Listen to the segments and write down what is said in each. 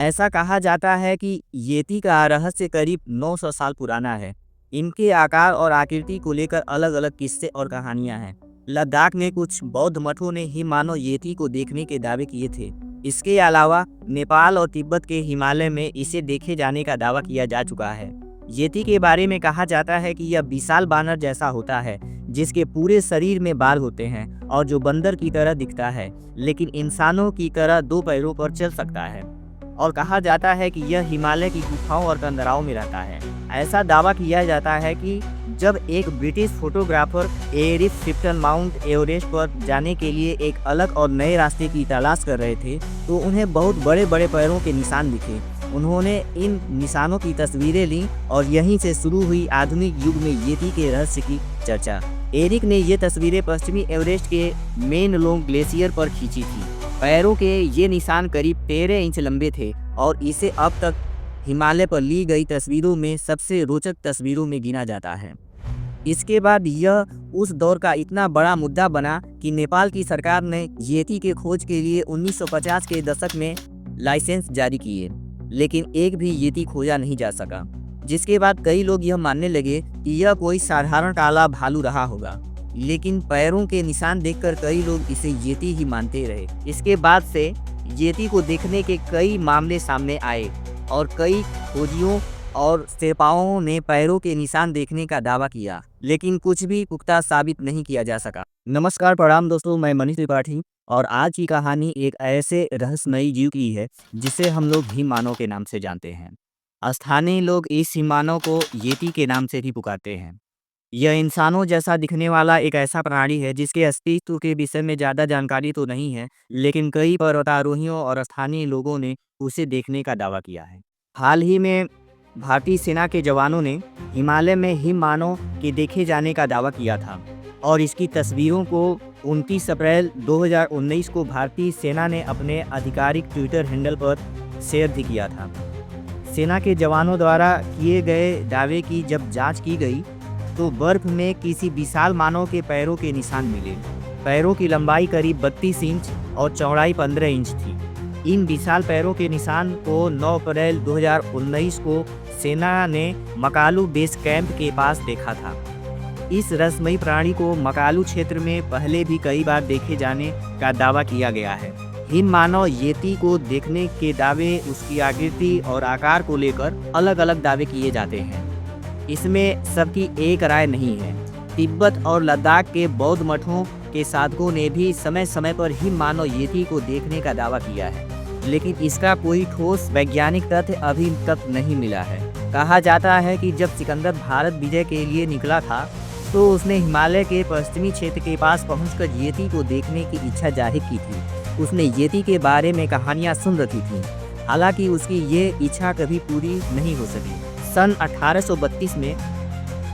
ऐसा कहा जाता है कि येती का रहस्य करीब 900 साल पुराना है। इनके आकार और आकृति को लेकर अलग-अलग किस्से और कहानियां हैं। लद्दाख में कुछ बौद्ध मठों ने ही मानव येती को देखने के दावे किए थे। इसके अलावा नेपाल और तिब्बत के हिमालय में इसे देखे जाने का दावा किया जा चुका है। येती के बारे में कहा जाता है कि यह विशाल बानर जैसा होता है, जिसके पूरे शरीर में बाल होते हैं और जो बंदर की तरह दिखता है, लेकिन इंसानों की तरह 2 पैरों पर चल सकता है। और कहा जाता है कि यह हिमालय की गुफाओं और कंदराओं में रहता है। ऐसा दावा किया जाता है कि जब एक British photographer Eric Shipton Mount Everest पर जाने के लिए एक अलग और नए रास्ते की तलाश कर रहे थे, तो उन्हें बहुत बड़े बड़े पैरों के निशान दिखे। उन्होंने इन निशानों की तस्वीरें लीं और यहीं से शुरू हुई आधुनिक युग में येती के रहस्य की चर्चा। एरिक ने ये तस्वीरें पश्चिमी एवरेस्ट के मेनलोंग ग्लेशियर पर खींची थी। पैरों के ये निशान करीब 13 इंच लंबे थे और इसे अब तक हिमालय पर ली गई तस्वीरों में सबसे रोचक तस्वीरों में गिना जाता है। इसके बाद यह उस दौर का इतना बड़ा मुद्दा बना कि नेपाल की सरकार ने येती के खोज के लिए 1950 के दशक में लाइसेंस जारी किए, लेकिन एक भी येती खोजा नहीं जा सका। जिसके बाद कई लोग यह मानने लगे कि यह कोई साधारण काला भालू रहा होगा, लेकिन पैरों के निशान देखकर कई लोग इसे येती ही मानते रहे। इसके बाद से येती को देखने के कई मामले सामने आए और कई खोजियों और शेर्पाओं ने पैरों के निशान देखने का दावा किया, लेकिन कुछ भी पुख्ता साबित नहीं किया जा सका। नमस्कार, प्रणाम दोस्तों, मैं मनीष त्रिपाठी और आज की कहानी एक ऐसे रहस्यमयी जीव की है जिसे हम लोग हिम मानव के नाम से जानते हैं। स्थानीय लोग इस हिम मानव को येती के नाम से भी पुकारते हैं। यह इंसानों जैसा दिखने वाला एक ऐसा प्राणी है जिसके अस्तित्व के विषय में ज़्यादा जानकारी तो नहीं है, लेकिन कई पर्वतारोहियों और स्थानीय लोगों ने उसे देखने का दावा किया है। हाल ही में भारतीय सेना के जवानों ने हिमालय में हिम मानव के देखे जाने का दावा किया था और इसकी तस्वीरों को 29 अप्रैल 2019 को भारतीय सेना ने अपने आधिकारिक ट्विटर हैंडल पर शेयर भी किया था। सेना के जवानों द्वारा किए गए दावे की जब जांच की गई तो बर्फ में किसी विशाल मानव के पैरों के निशान मिले। पैरों की लंबाई करीब 32 इंच और चौड़ाई 15 इंच थी। इन विशाल पैरों के निशान को 9 अप्रैल 2019 को सेना ने मकालू बेस कैंप के पास देखा था। इस रहस्यमयी प्राणी को मकालू क्षेत्र में पहले भी कई बार देखे जाने का दावा किया गया है। हिम मानव येती को देखने के दावे उसकी आकृति और आकार को लेकर अलग अलग दावे किए जाते हैं। इसमें सबकी एक राय नहीं है। तिब्बत और लद्दाख के बौद्ध मठों के साधकों ने भी समय समय पर हिम मानव येती को देखने का दावा किया है, लेकिन इसका कोई ठोस वैज्ञानिक तथ्य अभी तक नहीं मिला है। कहा जाता है कि जब सिकंदर भारत विजय के लिए निकला था तो उसने हिमालय के पश्चिमी क्षेत्र के पास पहुंचकर येती को देखने की इच्छा जाहिर की थी। उसने येती के बारे में कहानियां सुन रखी थी, हालांकि उसकी ये इच्छा कभी पूरी नहीं हो सकी। सन 1832 में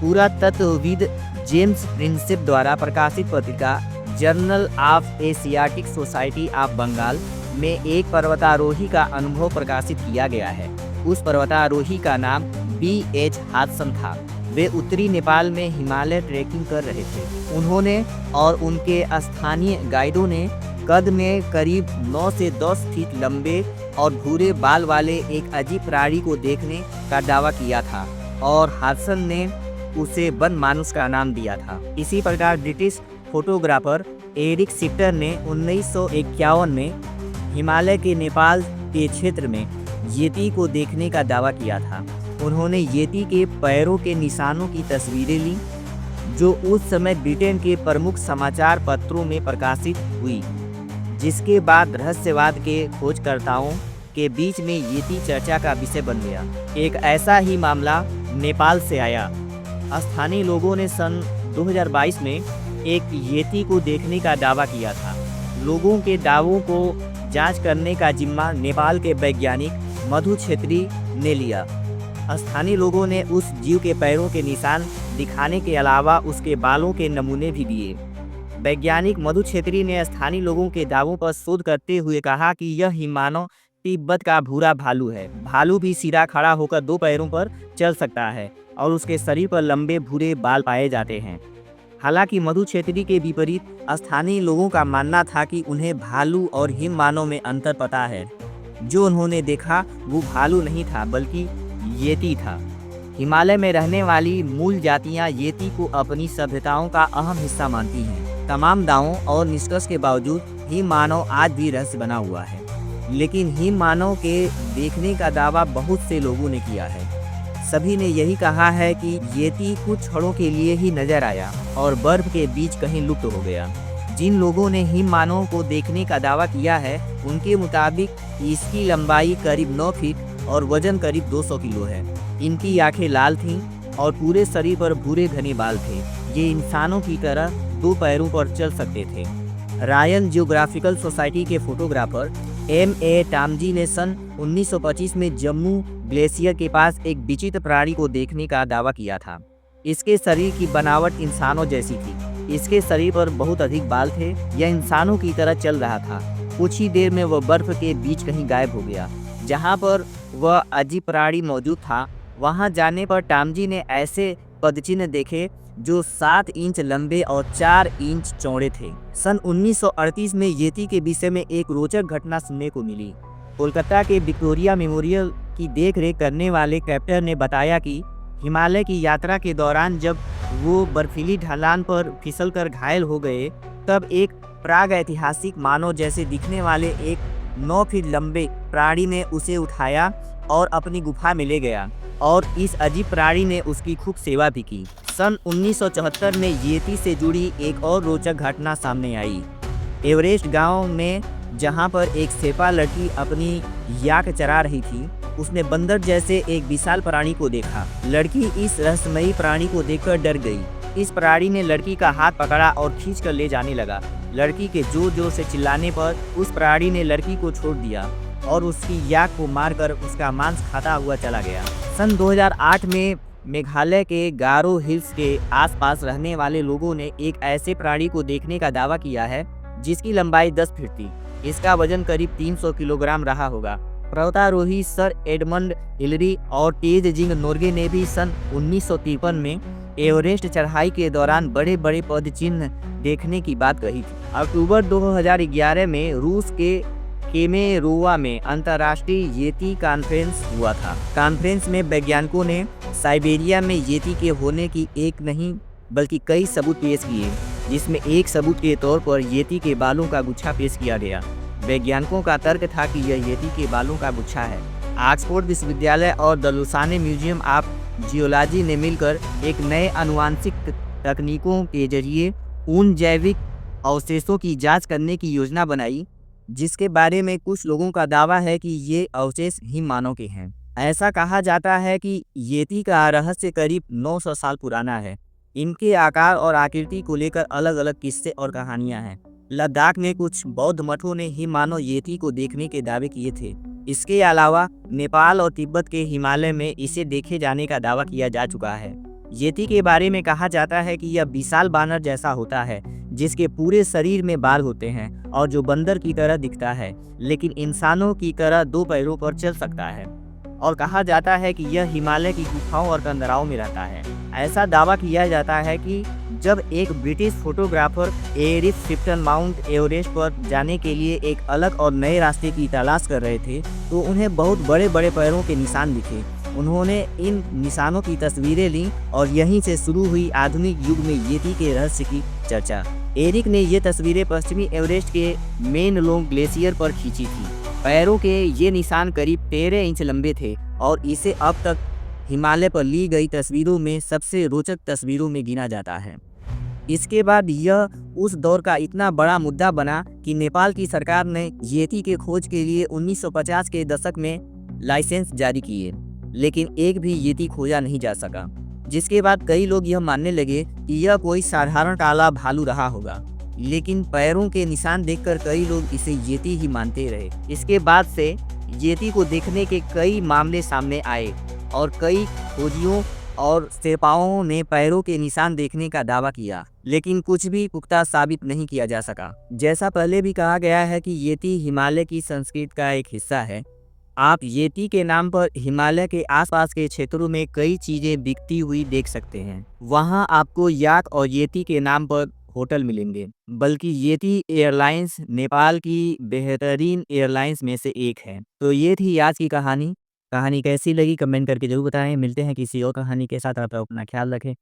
पुरातत्वविद जेम्स प्रिंसेप द्वारा प्रकाशित पत्रिका journal of Asiatic Society of Bengal में एक पर्वतारोही का अनुभव प्रकाशित किया गया है। उस पर्वतारोही का नाम B.H. हादसन था। वे उत्तरी नेपाल में हिमालय ट्रेकिंग कर रहे थे। उन्होंने और उनके स्थानीय गाइडों ने कद में करीब 9 से 10 फीट लंबे और भूरे बाल वाले एक अजीब प्राणी को देखने का दावा किया था और हादसन ने उसे वन मानुस का नाम दिया था। इसी प्रकार ब्रिटिश फोटोग्राफर एरिक शिप्टन ने 1951 में हिमालय के नेपाल के क्षेत्र में येती को देखने का दावा किया था। उन्होंने येती के पैरों के निशानों की तस्वीरें लीं, जो उस समय ब्रिटेन के प्रमुख समाचार पत्रों में प्रकाशित हुई, जिसके बाद रहस्यवाद के खोजकर्ताओं के बीच में येती चर्चा का विषय बन गया। एक ऐसा ही मामला नेपाल से आया। स्थानीय लोगों ने सन 2022 में एक येती को देखने का दावा किया था। लोगों के दावों को जांच करने का जिम्मा नेपाल के वैज्ञानिक मधु छेत्री ने लिया। स्थानीय लोगों ने उस जीव के पैरों के निशान दिखाने के अलावा उसके बालों के नमूने भी दिए। वैज्ञानिक मधु छेत्री ने स्थानीय लोगों के दावों पर शोध करते हुए कहा कि यह हिमानव तिब्बत का भूरा भालू है। भालू भी सीधा खड़ा होकर 2 पैरों पर चल सकता है और उसके शरीर पर लंबे भूरे बाल पाए जाते हैं। हालांकि मधु छेत्री के विपरीत स्थानीय लोगों का मानना था कि उन्हें भालू और हिम मानव में अंतर पता है। जो उन्होंने देखा वो भालू नहीं था बल्कि येती था। हिमालय में रहने वाली मूल जातियां येती को अपनी सभ्यताओं का अहम हिस्सा मानती हैं। तमाम दावों और निष्कर्ष के बावजूद हिम मानव आज भी रहस्य बना हुआ है। लेकिन हिम मानव के देखने का दावा बहुत से लोगों ने किया है। सभी ने यही कहा है कि येती कुछ क्षणों के लिए ही नजर आया और बर्फ के बीच कहीं लुप्त हो गया। जिन लोगों ने हिम मानव को देखने का दावा किया है उनके मुताबिक इसकी लंबाई करीब 9 फीट और वजन करीब 200 किलो है। इनकी आंखें लाल थीं और पूरे शरीर पर भूरे घने बाल थे। ये इंसानों की तरह 2 पैरों पर चल सकते थे। रॉयल जियोग्राफिकल सोसाइटी के फोटोग्राफर M.A. टामजी ने सन 1925 में जम्मू ग्लेशियर के पास एक विचित्र प्राणी को देखने का दावा किया था। इसके शरीर की बनावट इंसानों जैसी थी। इसके शरीर पर बहुत अधिक बाल थे। यह इंसानों की तरह चल रहा था। कुछ ही देर में वह बर्फ के बीच कहीं गायब हो गया। जहां पर वह अजीब प्राणी मौजूद था वहां जाने पर टामजी ने ऐसे पदचिन्ह देखे जो 7 इंच लंबे और 4 इंच चौड़े थे। सन 1938 में येती के विषय में एक रोचक घटना सुनने को मिली। कोलकाता के विक्टोरिया मेमोरियल की देखरेख करने वाले कैप्टन ने बताया कि हिमालय की यात्रा के दौरान जब वो बर्फीली ढलान पर फिसलकर घायल हो गए तब एक प्राग ऐतिहासिक मानव जैसे दिखने वाले एक 9 फीट लंबे प्राणी ने उसे उठाया और अपनी गुफा में ले गया और इस अजीब प्राणी ने उसकी खूब सेवा भी की। सन 1974 में येती से जुड़ी एक और रोचक घटना सामने आई। एवरेस्ट गांव में जहां पर एक शेर्पा लड़की अपनी याक चरा रही थी उसने बंदर जैसे एक विशाल प्राणी को देखा। लड़की इस रहस्यमयी प्राणी को देखकर डर गई। इस प्राणी ने लड़की का हाथ पकड़ा और खींचकर ले जाने लगा। लड़की के जोर जोर से चिल्लाने पर उस प्राणी ने लड़की को छोड़ दिया और उसकी याक को मारकर उसका मांस खाता हुआ चला गया। सन 2008 में मेघालय के गारो हिल्स के आसपास रहने वाले लोगों ने एक ऐसे प्राणी को देखने का दावा किया है जिसकी लंबाई 10 फीट थी। इसका वजन करीब 300 किलोग्राम रहा होगा। पर्वतारोही सर एडमंड हिलरी और तेजजिंग नोर्गे ने भी सन 1953 में एवरेस्ट चढ़ाई के दौरान बड़े बड़े पदचिन्ह देखने की बात कही थी। अक्टूबर 2011 में रूस के केमेरोवा में अंतर्राष्ट्रीय येती कॉन्फ्रेंस हुआ था। कॉन्फ्रेंस में वैज्ञानिकों ने साइबेरिया में येती के होने की एक नहीं बल्कि कई सबूत पेश किए, जिसमें एक सबूत के तौर पर येती के बालों का गुच्छा पेश किया गया। वैज्ञानिकों का तर्क था कि यह येती के बालों का गुच्छा है। ऑक्सफोर्ड विश्वविद्यालय और the Lausanne museum of geology ने मिलकर एक नए आनुवांशिक तकनीकों के जरिए उन जैविक अवशेषों की जांच करने की योजना बनाई जिसके बारे में कुछ लोगों का दावा है कि ये अवशेष हिम मानव के हैं। ऐसा कहा जाता है कि येती का रहस्य करीब 900 साल पुराना है। इनके आकार और आकृति को लेकर अलग अलग किस्से और कहानियां हैं। लद्दाख में कुछ बौद्ध मठों ने हिम मानव येती को देखने के दावे किए थे। इसके अलावा नेपाल और तिब्बत के हिमालय में इसे देखे जाने का दावा किया जा चुका है। येती के बारे में कहा जाता है कि यह विशाल बानर जैसा होता है जिसके पूरे शरीर में बाल होते हैं और जो बंदर की तरह दिखता है लेकिन इंसानों की तरह 2 पैरों पर चल सकता है। और कहा जाता है कि यह हिमालय की गुफाओं और कंदराओं में रहता है। ऐसा दावा किया जाता है कि जब एक British photographer Eric Shipton Mount Everest पर जाने के लिए एक अलग और नए रास्ते की तलाश कर रहे थे तो उन्हें बहुत बड़े बड़े पैरों के निशान दिखे। उन्होंने इन निशानों की तस्वीरें लीं और यहीं से शुरू हुई आधुनिक युग में येती के रहस्य की चर्चा। एरिक ने ये तस्वीरें पश्चिमी एवरेस्ट के मेनलोंग ग्लेशियर पर खींची थी। पैरों के ये निशान करीब 13 इंच लंबे थे और इसे अब तक हिमालय पर ली गई तस्वीरों में सबसे रोचक तस्वीरों में गिना जाता है। इसके बाद यह उस दौर का इतना बड़ा मुद्दा बना कि नेपाल की सरकार ने येती के खोज के लिए 1950 के दशक में लाइसेंस जारी किए, लेकिन एक भी येती खोजा नहीं जा सका। जिसके बाद कई लोग यह मानने लगे कि यह कोई साधारण काला भालू रहा होगा, लेकिन पैरों के निशान देखकर कई लोग इसे येती ही मानते रहे। इसके बाद से येती को देखने के कई मामले सामने आए और कई खोजियों और शेर्पाओं ने पैरों के निशान देखने का दावा किया, लेकिन कुछ भी पुख्ता साबित नहीं किया जा सका। जैसा पहले भी कहा गया है कि येती हिमालय की संस्कृति का एक हिस्सा है। आप येती के नाम पर हिमालय के आसपास के क्षेत्रों में कई चीजें बिकती हुई देख सकते हैं। वहां आपको याक और येती के नाम पर होटल मिलेंगे, बल्कि येती एयरलाइंस नेपाल की बेहतरीन एयरलाइंस में से एक है। तो ये थी आज की कहानी। कहानी कैसी लगी कमेंट करके ज़रूर बताएँ। मिलते हैं किसी और कहानी के साथ, आप अपना ख़्याल रखें।